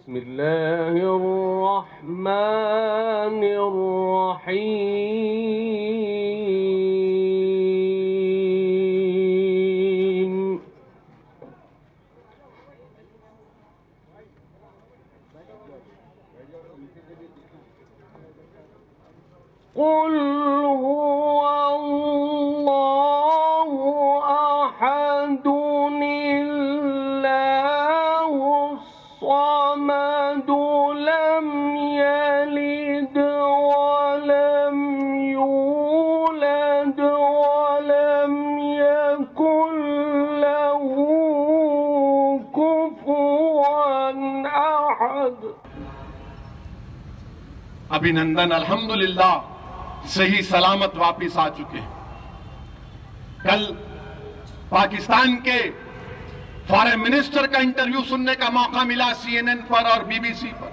बिस्मिल्लाहिर्रहमानिर्रहीम। क़ुल हुवल्लाहु अहदुनिल्लाहुस्समदु लम यलिद वलम यूलद वलम यकुल लहू कुफुवन अहद। अभिनंदन, अल्हम्दुलिल्लाह सही सलामत वापिस आ चुके हैं। कल पाकिस्तान के फॉरेन मिनिस्टर का इंटरव्यू सुनने का मौका मिला CNN पर और BBC पर।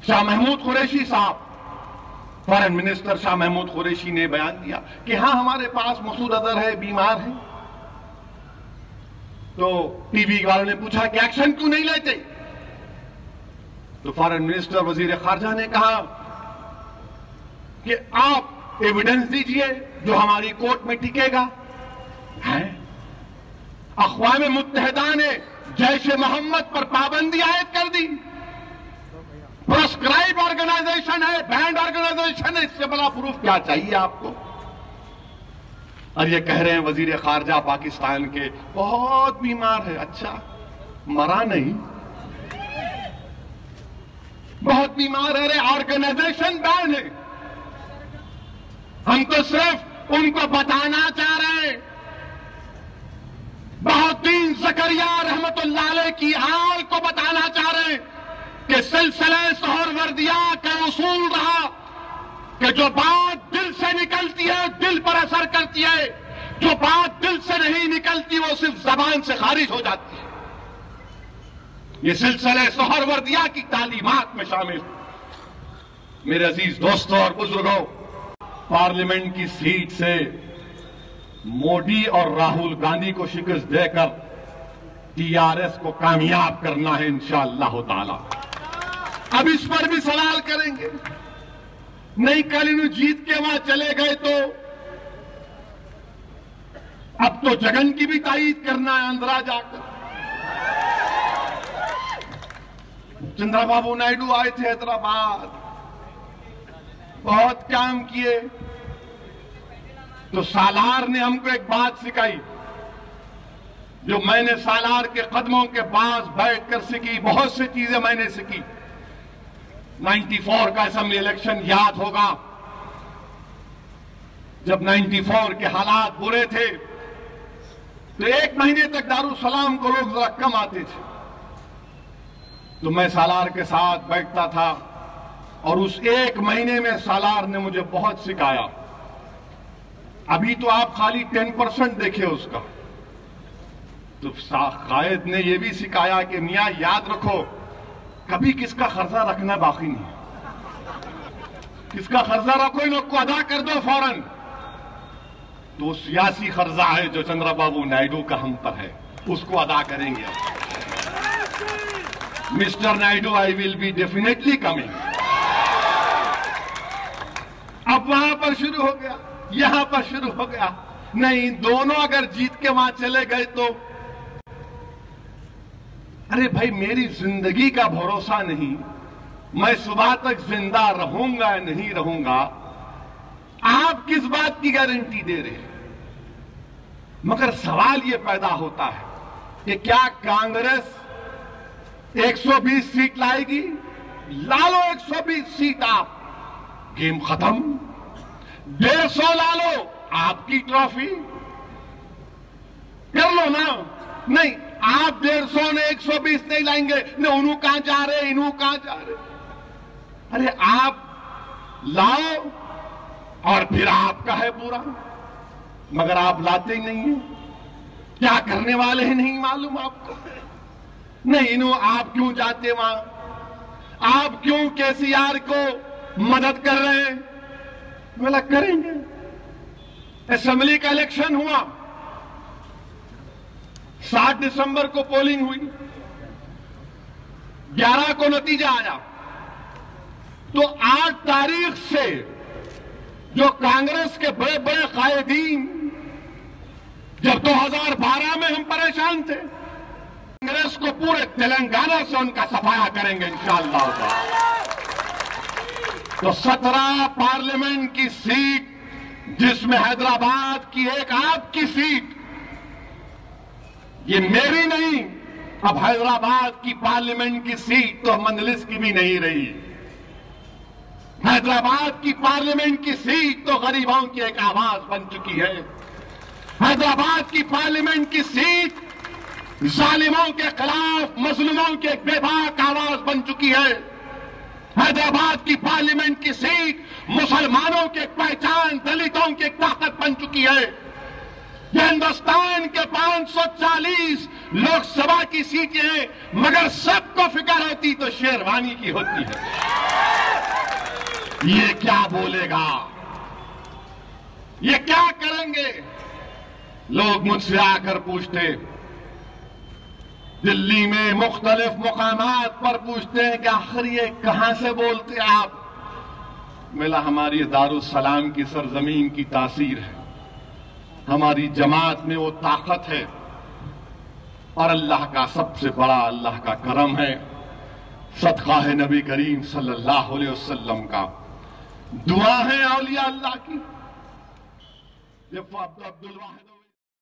शाह महमूद कुरैशी साहब, फॉरेन मिनिस्टर शाह महमूद कुरैशी ने बयान दिया कि हां, हमारे पास मसूद अजहर है, बीमार है। तो टीवी वालों ने पूछा कि एक्शन क्यों नहीं लेते? तो फॉरेन मिनिस्टर वजीर खारजा ने कहा कि आप एविडेंस दीजिए जो हमारी कोर्ट में टिकेगा। है अक़वाम मुत्तहिदा ने जैश ए मोहम्मद पर पाबंदी आयद कर दी। प्रोस्क्राइब ऑर्गेनाइजेशन है, बैंड ऑर्गेनाइजेशन है, इससे बड़ा प्रूफ क्या चाहिए आपको? और ये कह रहे हैं वजीर खारजा पाकिस्तान के बहुत बीमार है। अच्छा, मरा नहीं, बहुत बीमार है। ऑर्गेनाइजेशन बैन है। हम तो सिर्फ उनको बताना चाह रहे हैं, बहुद्दीन ज़करिया रहमतुल्लाह अलैह की हाल को बताना चाह रहे हैं कि सिलसिले सुहरवर्दिया का उसूल रहा कि जो बात दिल से निकलती है दिल पर असर करती है, जो बात दिल से नहीं निकलती वो सिर्फ जबान से खारिज हो जाती है। ये सिलसिले सुहरवर्दिया की तालीमात में शामिल। मेरे अजीज दोस्तों और बुजुर्गों, पार्लियामेंट की सीट से मोदी और राहुल गांधी को शिकस्त देकर TRS को कामयाब करना है इंशाअल्लाह ताला। अब इस पर भी सवाल करेंगे, नहीं कल इन्हें जीत के वहां चले गए तो अब तो जगन की भी तायीद करना है आंध्रा जाकर। चंद्रबाबू नायडू आए थे हैदराबाद, बहुत काम किए। तो सालार ने हमको एक बात सिखाई जो मैंने सालार के कदमों के पास बैठकर सीखी। बहुत सी चीजें मैंने सीखी। 94 का असेंबली इलेक्शन याद होगा, जब 94 के हालात बुरे थे तो 1 महीने तक दारुसलाम को लोग जरा कम आते थे। तो मैं सालार के साथ बैठता था और उस 1 महीने में सालार ने मुझे बहुत सिखाया। अभी तो आप खाली 10% देखे उसका। तो कायद ने यह भी सिखाया कि मियां याद रखो, कभी किसका खर्चा रखना बाकी नहीं। किसका खर्चा रखो, इन लोग को अदा कर दो फौरन। तो सियासी खर्चा है जो चंद्रबाबू नायडू का हम पर है, उसको अदा करेंगे। Mister Naidu, I will be definitely coming. अब वहां पर शुरू हो गया, यहां पर शुरू हो गया। नहीं, दोनों अगर जीत के वहां चले गए तो अरे भाई, मेरी जिंदगी का भरोसा नहीं, मैं सुबह तक जिंदा रहूंगा या नहीं रहूंगा, आप किस बात की गारंटी दे रहे हैं? मगर सवाल यह पैदा होता है कि क्या कांग्रेस 120 सीट लाएगी? ला लो 120 सीट, आप गेम खत्म। 150 ला लो, आपकी ट्रॉफी कर लो ना। नहीं, आप 150 ने 120 नहीं लाएंगे, न उन्हों कहां जा रहे, इन्हों कहां जा रहे। अरे आप लाओ और फिर आपका है पूरा, मगर आप लाते ही नहीं है। क्या करने वाले हैं नहीं मालूम आपको। नहीं, इन्हों आप क्यों जाते वहां, आप क्यों KCR को मदद कर रहे हैं? बोला करेंगे। असेंबली का इलेक्शन हुआ, 7 दिसंबर को पोलिंग हुई। 11 को नतीजा आया। तो 8 तारीख से जो कांग्रेस के बड़े बड़े कायदीन, जब 2012 में हम परेशान थे, कांग्रेस को पूरे तेलंगाना से उनका सफाया करेंगे इंशाअल्लाह। तो 17 पार्लियामेंट की सीट, जिसमें हैदराबाद की एक आपकी सीट, ये मेरी नहीं, अब हैदराबाद की पार्लियामेंट की सीट तो मजलिस की भी नहीं रही। हैदराबाद की पार्लियामेंट की सीट तो गरीबों की एक आवाज बन चुकी है। हैदराबाद की पार्लियामेंट की सीट जालिमों के खिलाफ मजलूमों की एक बेबाक आवाज बन चुकी है। हैदराबाद की पार्लियामेंट की सीट मुसलमानों की एक पहचान, दलितों की एक ताकत बन चुकी है। हिंदुस्तान के 540 लोकसभा की सीटें हैं, मगर सबको फिक्र होती तो शेरवानी की होती है। ये क्या बोलेगा, ये क्या करेंगे? लोग मुझसे आकर पूछते, दिल्ली में मुख्तलिफ मुकामात पर पूछते हैं कि आखिर ये कहां से बोलते आप? मिला हमारी दारुस्सलाम की सरजमीन की तासीर है, हमारी जमात में वो ताकत है, और अल्लाह का सबसे बड़ा अल्लाह का करम है, सदका है नबी करीम सल्लल्लाहु अलैहि वसल्लम का, दुआ है औलिया अल्लाह की। अब्दुल वाहिद